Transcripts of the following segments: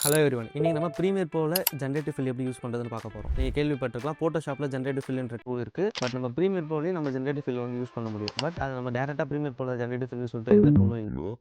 Hello everyone. இன்னைக்கு நம்ம premier ப்ரோவில் generative fill எப்படி யூஸ் பண்ணுறதுன்னு பார்க்க போகிறோம். நீங்கள் கேள்விப்பட்டிருக்கலாம், ஃபோட்டோஷாப்பில் ஜென்ரேட்டிவ் ஃபில்ன்ற டூல் இருக்குது. பட் நம்ம ப்ரீமியர் ப்ரோலையும் நம்ம ஜென்ரேட்டிவ் ஃபில் வந்து யூஸ் பண்ண முடியும். பட் அது நம்ம டேரெக்டாக ப்ரீமியர் ப்ரோவில் ஜென்ரேட்டிவ் ஃபில் சொல்லிட்டு எந்த டூலும் இல்லை.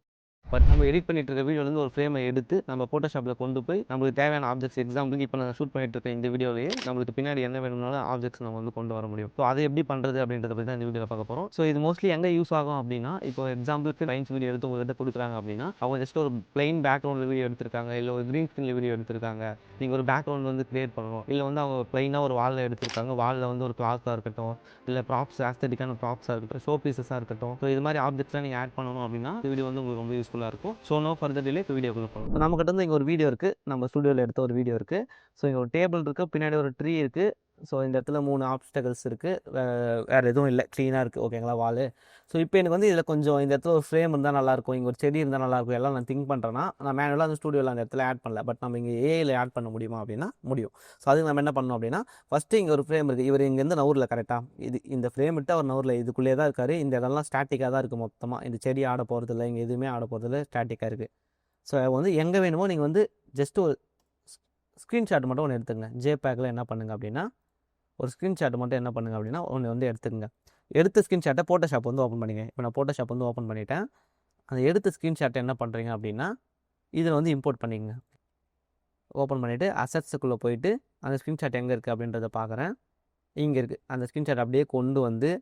பட் நம்ம எடிட் பண்ணிட்டு இருக்க வீடியோலேருந்து ஒரு ஃப்ரேமை எடுத்து நம்ம ஃபோட்டோஷாப்பில் கொண்டு போய் நம்மளுக்கு தேவையான ஆப்ஜெக்ட்ஸ், எக்ஸாம்பிளுக்கு இப்போ நான் ஷூட் பண்ணிட்டு இருக்க இந்த வீடியோலேயே நம்மளுக்கு பின்னாடி என்ன வேணும்னாலும் ஆப்ஜெக்ட்ஸ் நம்ம வந்து கொண்டு வர முடியும். ஸோ அதை எப்படி பண்ணுறது அப்படின்றத பற்றி தான் இந்த வீடியோவில் பார்க்க போகிறோம். ஸோ இது மோஸ்ட்லி எங்கே யூஸ் ஆகும் அப்படின்னா, இப்போ எக்ஸாம்பிளுக்கு லைன்ஸ் வீடியோ எடுத்து உங்கள்கிட்ட கொடுக்குறாங்க அப்படின்னா, அவங்க ஜஸ்ட் ஒரு பிளைன் பேக்ரவுண்ட் வீடியோ எடுத்திருக்காங்க, இல்லை ஒரு க்ரீன் ஸ்க்ரீன் வீடியோ எடுத்திருக்காங்க. நீங்கள் ஒரு பேக்ரவுண்ட் வந்து கிரியேட் பண்ணணும், இல்லை வந்து அவங்க பிளைனாக ஒரு வாலில் எடுத்திருக்காங்க, வாலில் வந்து ஒரு கிளாத்தாக இருக்கட்டும், இல்லை ப்ராப்ஸ், ஆஸ்தட்டிக்கான ப்ராப்ஸாக இருக்கட்டும், ஷோ பீசஸாக இருக்கட்டும். ஸோ இது மாதிரி ஆப்ஜெக்ட்ஸ்லாம் நீங்கள் ஆட் பண்ணணும் அப்படின்னா இந்த வீடியோ வந்து உங்களுக்கு ரொம்ப யூஸ்ஃபுல்லாக இருக்கும். ஸோ நோ ஃபர்தர் டிலே, இப்போ வீடியோக்குள்ள போகலாம். நம்ம கிட்ட வந்து இங்கே ஒரு வீடியோ இருக்குது, நம்ம ஸ்டுடியோவில் எடுத்த ஒரு வீடியோ இருக்குது. ஸோ இங்கே ஒரு டேபிள் இருக்குது, பின்னாடி ஒரு ட்ரீ இருக்குது. ஸோ இந்த இடத்துல 3 ஆப்ஸ்டக்கல்ஸ் இருக்குது, வேறு எதுவும் இல்லை, க்ளீனாக இருக்குது. ஓகேங்களா வால். ஸோ இப்போ எனக்கு வந்து இதில் கொஞ்சம் இந்த இடத்துல ஒரு ஃப்ரேம் இருந்தால் நல்லாயிருக்கும், இங்கே ஒரு செடி இருந்தால் நல்லாயிருக்கும் எல்லாம் நான் திங்க் பண்ணுறேன்னா, நான் மேனுவலாக அந்த ஸ்டுடியோவில் அந்த இடத்துல ஆட் பண்ணல. பட் நம்ம இங்கே ஏஐயில் ஆட் பண்ண முடியுமா அப்படின்னா முடியும். ஸோ அதுக்கு நம்ம என்ன பண்ணணும் அப்படின்னா, ஃபஸ்ட்டு இங்கே ஒரு ஃப்ரேம் இருக்குது, இவர் இங்கேருந்து நவுரில் கரெக்டாக இந்த ஃப்ரேம் விட்டு அவர் நவுரில் இதுக்குள்ளேயே தான் இருக்கார். இந்த இடம்லாம் ஸ்டாட்டிக்காக தான் இருக்குது மொத்தமாக. இந்த செடி ஆட போகிறதில்ல, இங்கே எதுவுமே ஆட போகிறதில்ல, ஸ்டாட்டிக்காக இருக்குது. ஸோ வந்து எங்கே வேணுமோ நீங்கள் வந்து ஜஸ்ட்டு ஒரு ஸ்க்ரீன்ஷாட் மட்டும் ஒன்று எடுத்துங்க. ஜேபேக்கில் என்ன பண்ணுங்கள் அப்படின்னா, ஒரு ஸ்க்ரீன்ஷாட் மட்டும் என்ன பண்ணுங்கள் அப்படின்னா ஒன்று வந்து எடுத்துக்கங்க. எடுத்த ஸ்க்ரீன்ஷாட்டை ஃபோட்டோஷாப் வந்து ஓப்பன் பண்ணிங்க. இப்போ நான் ஃபோட்டோஷாப் வந்து ஓப்பன் பண்ணிவிட்டேன். அந்த எடுத்த ஸ்க்ரீன்ஷாட்டை என்ன பண்ணுறீங்க அப்படின்னா, இதில் வந்து இம்போர்ட் பண்ணிங்க. ஓப்பன் பண்ணிவிட்டு அசட்ஸுக்குள்ளே போயிட்டு அந்த ஸ்க்ரீன்ஷாட் எங்கே இருக்குது அப்படின்றத பார்க்குறேன். இங்கே இருக்குது. அந்த ஸ்க்ரீன்ஷாட் அப்படியே கொண்டு வந்து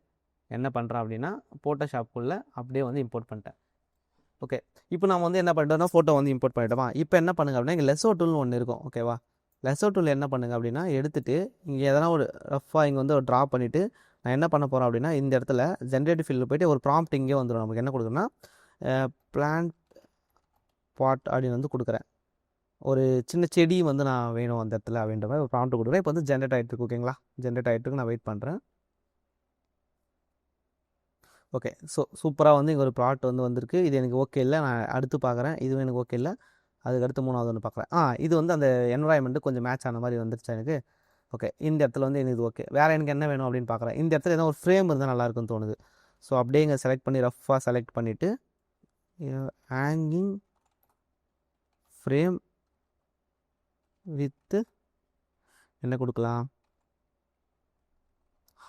என்ன பண்ணுறேன் அப்படின்னா, ஃபோட்டோஷாப்புக்குள்ளே அப்படியே வந்து இம்போர்ட் பண்ணிட்டேன். ஓகே, இப்போ நம்ம வந்து என்ன பண்ணிட்டோம்னா ஃபோட்டோ வந்து இம்போர்ட் பண்ணிட்டோமா. இப்போ என்ன பண்ணுங்க அப்படின்னா, இங்கே லெஸோ டூல்னு ஒன்று இருக்கும். ஓகேவா, லெஸோ டூல் என்ன பண்ணுங்க அப்படின்னா, எடுத்துகிட்டு இங்கே எதனா ஒரு ரஃபாக இங்கே வந்து ஒரு ட்ரா பண்ணிவிட்டு நான் என்ன பண்ண போகிறேன் அப்படின்னா, இந்த இடத்துல ஜென்ரேட்டிவ் ஃபீல்டில் போய்ட்டு ஒரு ப்ராம்ப்ட் இங்கே வந்துடும். நமக்கு என்ன கொடுக்குறேன்னா, பிளான்ட் பாட் அப்படின்னு வந்து கொடுக்குறேன். ஒரு சின்ன செடி வந்து நான் வேணும் அந்த இடத்துல அப்படின்ற மாதிரி ஒரு ப்ராம்ப்ட் கொடுக்குறேன். இப்போ வந்து ஜென்ரேட் ஆகிட்டு இருக்கு. ஓகேங்களா, ஜென்ரேட் ஆகிட்டு இருக்கு. நான் வெயிட் பண்ணுறேன். ஓகே, ஸோ சூப்பராக வந்து இங்கே ஒரு ப்ராட் வந்து வந்திருக்கு. இது எனக்கு ஓகே இல்லை, நான் அடுத்து பார்க்குறேன். இதுவும் எனக்கு ஓகே இல்லை, அதுக்கு அடுத்து 3வது ஒன்று பார்க்குறேன். இது வந்து அந்த என்வரான்மெண்ட்டு கொஞ்சம் மேட்ச் ஆன மாதிரி வந்துருச்சு எனக்கு. ஓகே, இந்த இடத்துல வந்து எனக்கு இது ஓகே. வேறு எனக்கு என்ன வேணும் அப்படின்னு பார்க்குறேன். இந்த இடத்துல ஏதோ ஒரு ஃப்ரேம் இருந்தால் நல்லாயிருக்குன்னு தோணுது. ஸோ அப்படியே இங்கே செலக்ட் பண்ணி ரஃபாக செலக்ட் பண்ணிவிட்டு ஹேங்கிங் ஃப்ரேம் வித்து என்ன கொடுக்கலாம்,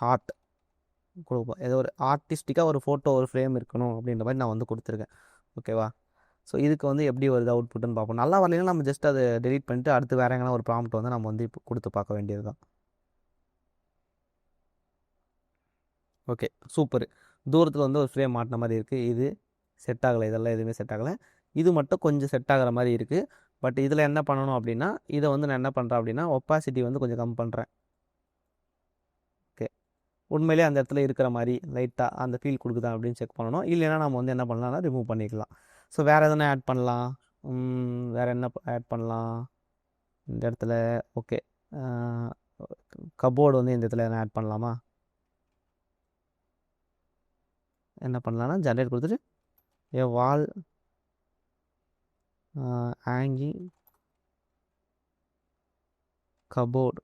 ஹார்ட் கொடுப்போம். ஏதோ ஒரு ஆர்டிஸ்டிக்காக ஒரு ஃபோட்டோ ஒரு ஃப்ரேம் இருக்கணும் அப்படின்ற மாதிரி நான் வந்து கொடுத்துருக்கேன். ஓகேவா, ஸோ இதுக்கு வந்து எப்படி வருது அவுட்புட்டுன்னு பார்ப்போம். நல்லா வரலைன்னா நம்ம ஜஸ்ட் அதை டெலீட் பண்ணிட்டு அடுத்து வேறு எங்கன்னா ஒரு ப்ராம்ப்ட் வந்து நம்ம வந்து இப்போ கொடுத்து பார்க்க வேண்டியது தான். Okay, super. தூரத்தில் வந்து ஒரு ஃப்ரேம் மாட்டின மாதிரி இருக்குது. இது செட் ஆகலை, இதெல்லாம் எதுவுமே செட் ஆகலை. இது மட்டும் கொஞ்சம் செட் ஆகிற மாதிரி இருக்குது. பட் இதில் என்ன பண்ணணும் அப்படின்னா, இதை வந்து நான் என்ன பண்ணுறேன் அப்படின்னா, ஒப்பாசிட்டி வந்து கொஞ்சம் கம் பண்ணுறேன். ஓகே, உண்மையிலே அந்த இடத்துல இருக்கிற மாதிரி லைட்டாக அந்த ஃபீல் கொடுக்குதா அப்படின்னு செக் பண்ணணும். இல்லைன்னா நம்ம வந்து என்ன பண்ணலாம்னா ரிமூவ் பண்ணிக்கலாம். ஸோ வேறு எதனா ஆட் பண்ணலாம். வேறு என்ன ஆட் பண்ணலாம் இந்த இடத்துல. ஓகே, கபோர்டு வந்து இந்த இடத்துல எதனா ஆட் பண்ணலாமா. என்ன பண்ணலான்னா ஜென்ரேட் கொடுத்துட்டு a wall hanging cupboard.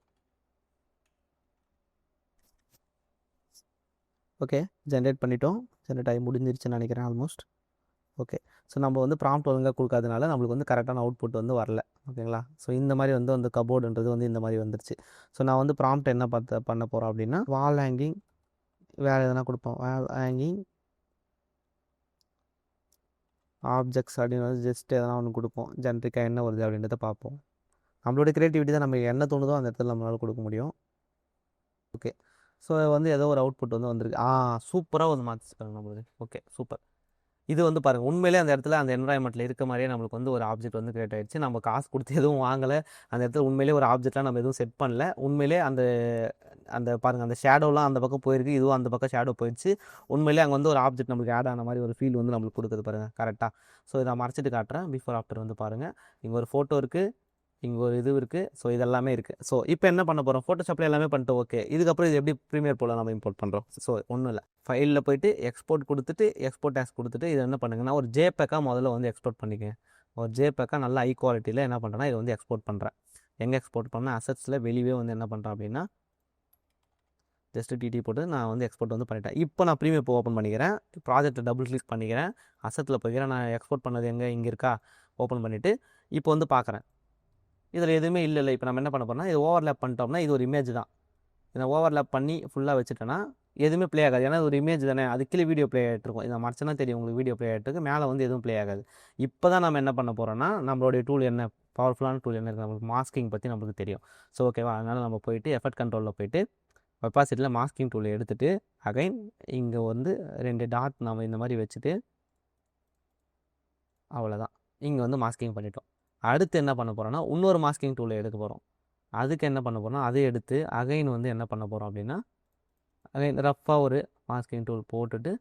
Okay, generate பண்ணிட்டோம். ஜென்ரேட் ஆகி முடிஞ்சிருச்சுன்னு நினைக்கிறேன் ஆல்மோஸ்ட். ஓகே, ஸோ நம்ம வந்து ப்ராம்ப்ட் ஒழுங்காக கொடுக்காதனால நம்மளுக்கு வந்து கரெக்டான அவுட்புட் வந்து வரல. ஓகேங்களா, ஸோ இந்த மாதிரி வந்து அந்த கபோர்டுன்றது வந்து இந்த மாதிரி வந்துருச்சு. ஸோ நான் வந்து ப்ராம்ப்ட் என்ன பண்ண போகிறோம் அப்படின்னா, வால் ஹேங்கிங் வேறு எதனா கொடுப்போம். வால் ஹேங்கிங் ஆப்ஜெக்ட்ஸ் அப்படின்னு வந்து ஜஸ்ட் எதனா ஒன்று கொடுப்போம். ஜென்ரிக்காக என்ன வருது அப்படின்றத பார்ப்போம். நம்மளோட க்ரியேட்டிவிட்டி தான், நம்ம என்ன தோணுதோ அந்த இடத்துல நம்மளால் கொடுக்க முடியும். ஓகே, ஸோ வந்து ஏதோ ஒரு அவுட்புட் வந்து வந்திருக்கு. சூப்பராக வந்து மாற்றிச்சுக்காங்க நம்மளுக்கு. Okay, super. இது வந்து பாருங்கள், உண்மையிலே அந்த இடத்துல அந்த என்வரான்மெண்ட்டில் இருக்க மாதிரியே நம்மளுக்கு வந்து ஒரு ஆப்ஜெக்ட் வந்து கிரியேட் ஆகிடுச்சு. நம்ம காசு கொடுத்து எதுவும் வாங்கலை. அந்த இடத்துல உண்மையிலே ஒரு ஆப்ஜெக்ட்லாம் நம்ம எதுவும் செட் பண்ணல. உண்மையிலே அந்த பாருங்கள், அந்த ஷேடோலாம் அந்த பக்கம் போயிருக்கு, இதுவும் அந்த பக்கம் ஷேடோ போயிடுச்சு. உண்மையிலே அங்கே வந்து ஒரு ஆப்ஜெக்ட் நம்மளுக்கு ஆட் ஆன மாதிரி ஒரு ஃபீல் வந்து நம்மளுக்கு கொடுக்குது பாருங்கள் கரெக்டாக. ஸோ இதை மறைச்சிட்டு காட்டுறேன். பிஃபோர் ஆஃப்டர் வந்து பாருங்கள், இங்கே ஒரு ஃபோட்டோ இருக்குது, இங்கே ஒரு இது இருக்குது. ஸோ இதெல்லாமே இருக்குது. ஸோ இப்போ என்ன பண்ண போகிறோம், ஃபோட்டோஷாப்பில் எல்லாமே பண்ணிட்டு ஓகே. இதுக்கப்புறம் இது எப்படி ப்ரீமியர் ப்ரோவில் நம்ம இம்போர்ட் பண்ணுறோம். ஸோ ஒன்றும் இல்லை, ஃபைலில் போய்ட்டு எக்ஸ்போர்ட் கொடுத்துட்டு எக்ஸ்போர்ட் ஆஸ் கொடுத்துட்டு இது என்ன பண்ணுங்கன்னா, ஒரு ஜேபேக்காக முதல்ல வந்து எக்ஸ்போர்ட் பண்ணிக்கங்க. ஒரு ஜேபேக்காக நல்ல ஹை குவாலிட்டியில் என்ன பண்ணுறேன்னா இதை வந்து எக்ஸ்போர்ட் பண்ணுறேன். எங்கே எக்ஸ்போர்ட் பண்ணால் அசட்ஸில் வெளியே வந்து என்ன பண்ணுறேன் அப்படின்னா, ஜஸ்ட்டு டிடி போட்டு நான் வந்து எக்ஸ்போர்ட் வந்து பண்ணிட்டேன். இப்போ நான் ப்ரீமியர் ப்ரோ ஓப்பன் பண்ணிக்கிறேன். ப்ராஜெக்ட்டை டபுள் கிளிக் பண்ணிக்கிறேன். அசட்டில் போய்க்கிறேன். நான் எக்ஸ்போர்ட் பண்ணது இங்கே இருக்கா, ஓப்பன் பண்ணிவிட்டு இப்போ வந்து பார்க்குறேன். இதில் எதுவுமே இல்லை. இப்போ நம்ம என்ன பண்ண போகிறோம்னா இது ஓவர்லேப் பண்ணிட்டோம்னா இது ஒரு இமேஜ் தான். இதை ஓவர்லேப் பண்ணி ஃபுல்லாக வச்சுட்டேன்னா எதுவுமே ப்ளே ஆகாது. ஏன்னா ஒரு இமேஜ் தானே, அது கீழே வீடியோ ப்ளே ஆகிட்டுருக்கும். இதை மறைச்சனா தெரியும் உங்களுக்கு வீடியோ ப்ளே ஆகிட்டுருக்கு, மேலே வந்து எதுவும் ப்ளே ஆகாது. இப்போ தான் நம்ம என்ன பண்ண போகிறோம்னா நம்மளுடைய டூல் என்ன பவர்ஃபுல்லான டூல் என்ன இருக்குது, நம்மளுக்கு மாஸ்கிங் பற்றி நம்மளுக்கு தெரியும். ஸோ ஓகேவா, அதனால் நம்ம போயிட்டு எஃபெக்ட் கண்ட்ரோலில் போயிட்டு ஒப்பாசிட்டியில் மாஸ்கிங் டூலை எடுத்துகிட்டு அகைன் இங்கே வந்து 2 டாட் நம்ம இந்த மாதிரி வச்சுட்டு அவ்வளோதான். இங்கே வந்து மாஸ்கிங் பண்ணிட்டோம். அடுத்து என்ன பண்ண போகிறோன்னா இன்னொரு மாஸ்கிங் டூலை எடுக்க போகிறோம். அதுக்கு என்ன பண்ண போகிறோம்னா அதை எடுத்து அகைன் வந்து என்ன பண்ண போகிறோம் அப்படின்னா அகைன் ரஃப்பாக ஒரு மாஸ்கிங் டூல் போட்டுட்டு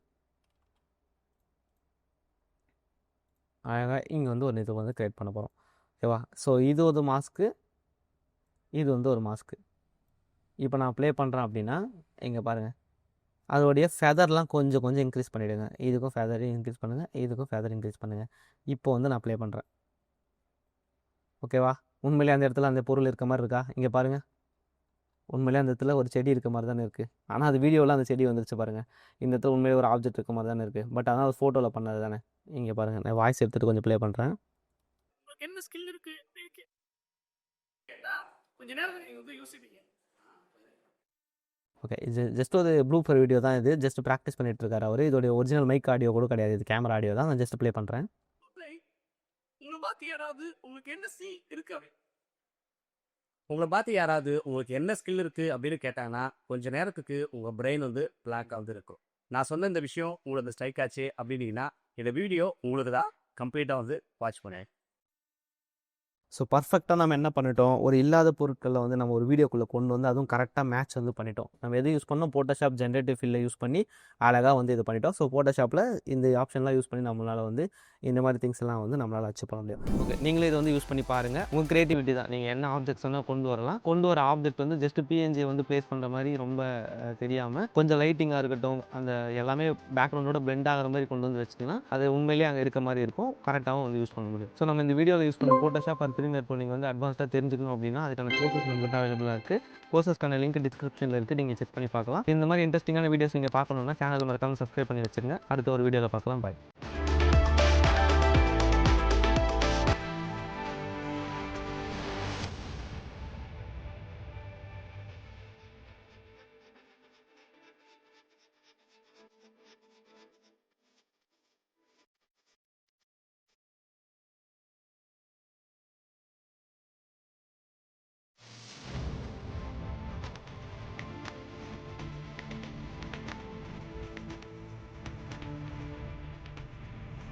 அழகாக இங்கே வந்து ஒரு இது வந்து க்ரியேட் பண்ண போகிறோம். ஓகேவா, ஸோ இது ஒரு மாஸ்க்கு, இது வந்து ஒரு மாஸ்க்கு. இப்போ நான் ப்ளே பண்ணுறேன் அப்படின்னா இங்கே பாருங்கள், அதோடைய ஃபெதர்லாம் கொஞ்சம் கொஞ்சம் இன்க்ரீஸ் பண்ணிவிடுங்க. இதுக்கும் ஃபெதர் இன்க்ரீஸ் பண்ணுங்கள், இதுக்கும் ஃபெதர் இன்க்ரீஸ் பண்ணுங்கள். இப்போ வந்து நான் ப்ளே பண்ணுறேன். ஓகேவா, உண்மையிலே அந்த இடத்துல அந்த பொருள் இருக்க மாதிரி இருக்கா? இங்கே பாருங்கள், உண்மையிலே அந்த இடத்துல ஒரு செடி இருக்க மாதிரி தானே இருக்குது. ஆனால் அது வீடியோவில் அந்த செடி வந்துருச்சு பாருங்கள். இந்த இடத்துல உண்மையிலே ஒரு ஆப்ஜெக்ட் இருக்க மாதிரி தானே இருக்குது. பட் ஆனால் அது ஃபோட்டோவில் பண்ணது தானே. இங்கே பாருங்கள், நான் வாய்ஸ் எடுத்துகிட்டு கொஞ்சம் ப்ளே பண்ணுறேன். என்ன ஸ்கில் இருக்குது கொஞ்ச நேரம் வந்து யோசிப்பீங்க. ஓகே, இது ஜஸ்ட் ஒரு ப்ளூப்பர் வீடியோ தான். இது ஜஸ்ட் ப்ராக்டிஸ் பண்ணிட்டு இருக்காரு அவர். இதோடைய ஒரிஜினல் மைக் ஆடியோ கூட கிடையாது, இது கேமரா ஆடியோ தான். நான் ஜஸ்ட் ப்ளே பண்ணுறேன். உங்களை பார்த்து யாராவது உங்களுக்கு என்ன ஸ்கில் இருக்கு உங்களை பார்த்து யாராவது உங்களுக்கு என்ன ஸ்கில் இருக்குது அப்படின்னு கேட்டாங்கன்னா கொஞ்ச நேரத்துக்கு உங்கள் பிரெயின் வந்து பிளாக் ஆகுது இருக்கும். நான் சொன்ன இந்த விஷயம் உங்களுக்கு ஸ்ட்ரைக் ஆச்சு அப்படின்னீங்கன்னா இந்த வீடியோ உங்களுக்கு தான் கம்ப்ளீட்டாக வந்து வாட்ச் பண்ணேன். ஸோ பர்ஃபெக்டாக நம்ம என்ன பண்ணிட்டோம், ஒரு இல்லாத பொருட்களில் வந்து நம்ம ஒரு வீடியோக்குள்ளே கொண்டு வந்து அதுவும் கரெக்டாக மேட்ச் வந்து பண்ணிட்டோம். நம்ம எது யூஸ் பண்ணோம், ஃபோட்டோஷாப் ஜென்ரேட்டிவ் ஃபில்லை யூஸ் பண்ணி அழகாக வந்து இது பண்ணிட்டோம். ஸோ ஃபோட்டோஷாப்பில் இந்த ஆப்ஷன்லாம் யூஸ் பண்ணி நம்மளால் வந்து இந்த மாதிரி திங்ஸ் எல்லாம் வந்து நம்மளால் அச்சீவ் பண்ண முடியும். ஓகே, நீங்களே இதை வந்து யூஸ் பண்ணி பாருங்கள். உங்கள் க்ரியேட்டிவிட்டி தான், நீங்கள் என்ன ஆப்ஜெக்ட்ஸ் வேணால் கொண்டு வரலாம். கொண்டு வர ஆப்ஜெக்ட் வந்து ஜஸ்ட் பிஎன்ஜி வந்து ப்ளேஸ் பண்ணுற மாதிரி ரொம்ப தெரியாமல் கொஞ்சம் லைட்டிங்காக இருக்கட்டும், அந்த எல்லாமே பேக்ரவுண்டோட பிளெண்ட் ஆகிற மாதிரி கொண்டு வந்து வச்சிங்கன்னா அது உண்மையிலேயே அங்கே இருக்க மாதிரி இருக்கும், கரெக்டாகவும் வந்து யூஸ் பண்ண முடியும். ஸோ நம்ம இந்த வீடியோவில் யூஸ் பண்ண ஃபோட்டோஷாப் அது ப்ரீமியர் ப்ரோ நீங்கள் வந்து அட்வான்ஸ்டாக தெரிஞ்சுக்கணும் அப்படின்னா அதுக்கான கோர்சஸ் நம்மகிட்ட அவைலபிளாக இருக்குது. கோர்சஸ்க்கான லிங்க் டிஸ்கிரிப்ஷனில் இருக்குது, நீங்கள் செக் பண்ணி பார்க்கலாம். இந்த மாதிரி இன்ட்ரெஸ்டிங்கான வீடியோஸ் நீங்கள் பார்க்கணுன்னா சேனல் மறக்காமல் சப்ஸ்கிரைப் பண்ணி வச்சுருங்க. அடுத்த ஒரு வீடியோவில் பார்க்கலாம். பாய்.